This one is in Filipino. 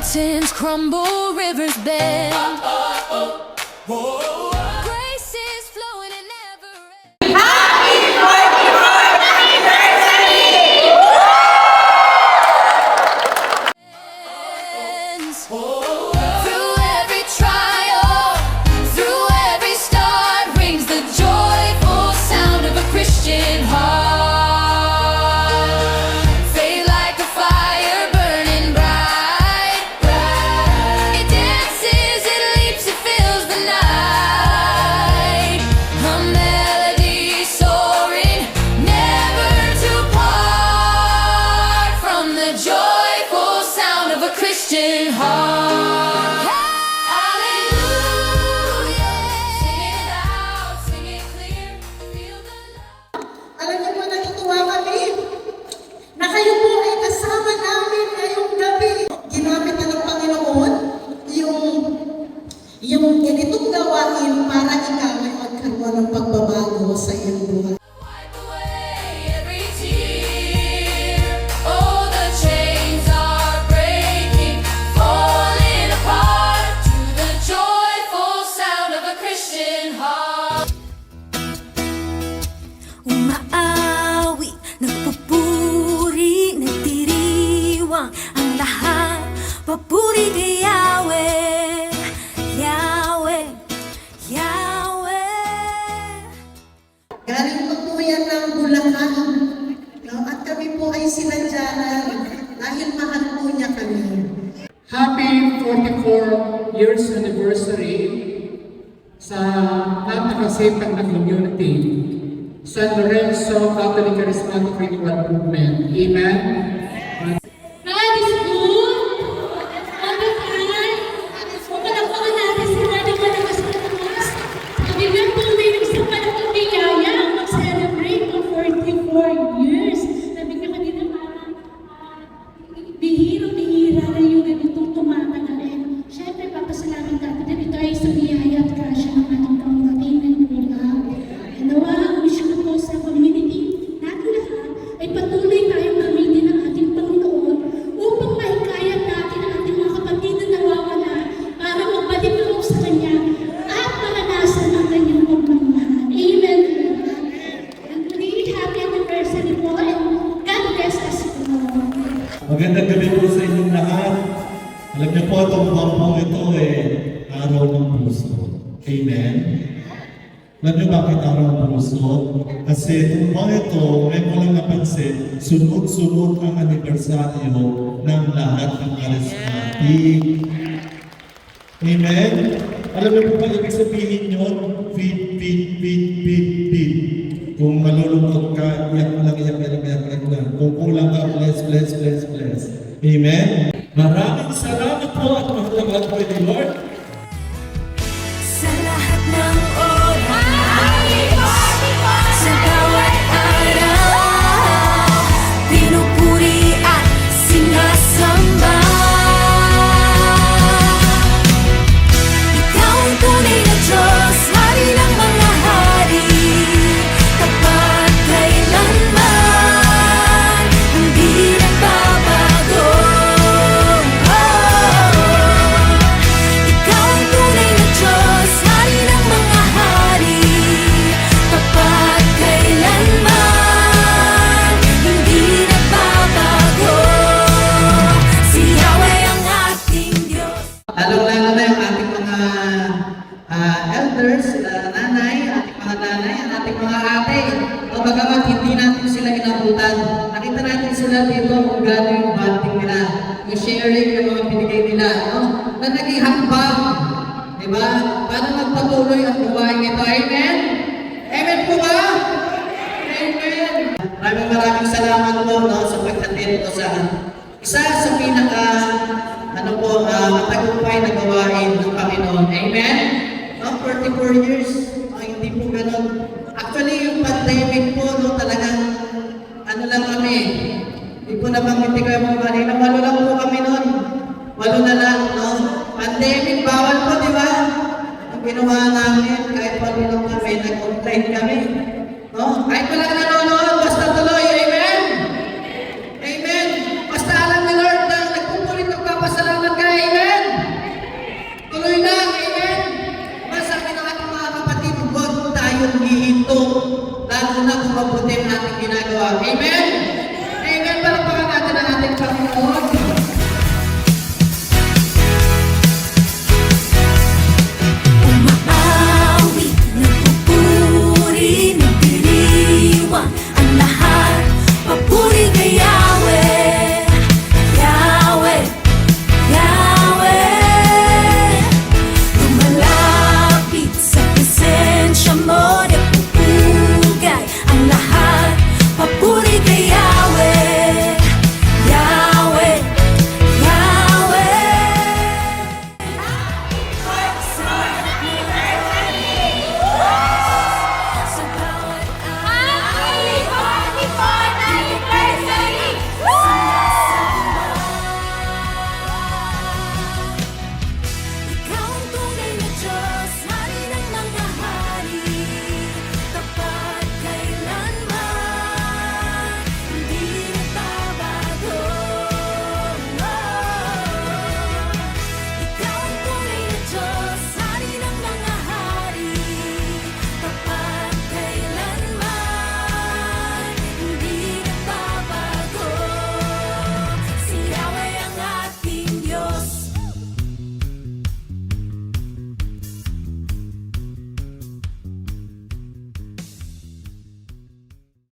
Mountains crumble, rivers bend. Grace is flowing and never ends. Through every trial, through every storm, rings the joyful sound of a Christian heart. Faith like a fire burning bright, bright. It dances, it leaps, it fills the night. A melody soaring, never to part from the joyful sound of a Christian heart. Hallelujah. Sing it loud, sing it clear, feel the love. Alam niyo po, natutuwa kami na kayo po ay kasama namin ngayong gabi. Ginamit na ng Panginoon yung ganitong gawain para ikaw ay magkaroon ng pagbabago sa iyong buhay. Wipe away every tear. Oh, the chains are breaking, falling apart to the joyful sound of a Christian heart. Umaawi, nagpupuri, nagdiriwang ang lahat. Papuri kay Yahweh, Yahweh, Yahweh. Galing po po yan ng Bulacan. No? At kami po ay sinadyanan dahil mahal po niya kami. Happy 44 years anniversary sa napakasipag na community, San Lorenzo Catholic Charismatic Renewal Movement. Amen? God is good. All the time. Mapalapakan natin sa natin malakas na lakas. Kabigyan tunay ng isang malaking biyaya ang mag-celebrate ng 44 years. Sabi ka kanina parang bihira na yung ganitong tumatagal. Siyempre, papasalamat natin na ito ay sa biyaya at grasya ng ating Panginoon. Amen po ba? Nawa, ang wish ko po sa community natin lahat ay patuloy tayong gamitin ng ating Panginoon upang mahikayat natin ang ating mga kapatid na nawawala para magbalik loob sa Kanya at maranasan ang Kanyang pagmamahal. Amen. And really happy anniversary po and God bless us po. Magandang gabi po sa inyong lahat. Alam niyo po, itong buwan ito araw ng puso. Amen? Alam niyo bakit araw ng puso? Kasi itong buwan ito, may mo lang napansin, sunod-sunod ang anibersaryo ng lahat ng charismatic. Amen? Alam niyo po ba ibig sabihin yun? Feed. Kung malulungkot ka, iyak mo lang. Kung kulang ka, bless. Amen? Maraming salamat po at maglabat po ni Lord. Sa lahat ng oras, sa bawat araw, pinupuri at sinasamba. Ikaw ang tunay na Diyos, hari ng mga hari, tapat kailanman, hindi nagbabago. Ikaw ang tunay na Diyos, hari ng mga hari, tapat kailanman, hindi nagbabago. Si Yahweh ang ating Diyos. Lalong-lalo na yung ating mga elders, nanay, ating mga nanay, at ating mga ate. O bagamat hindi natin sila inabutan, nakita natin sila dito kung gano'n yung bonding nila, yung sharing, yung mga binigay nila, no? Na naging hakbang, di ba? Paano magpatuloy ang gawain ito? Amen? Amen po ba? Amen! Maraming salamat po, no, sa pagtatid ko sa isa sa pinaka matagumpay na gawain ng Panginoon. Amen? No, 44 years. Hindi po ganun. Actually, yung pandemic po, no, talagang lang kami. Hindi po nabanggit ko yung kanina. 8 lang po kami noon. 8 na lang, no? Pandemic, bawal po, di ba? Ang ginawa namin, kahit 8 lang kami, nag-complain kami. No? Kahit walang nanonood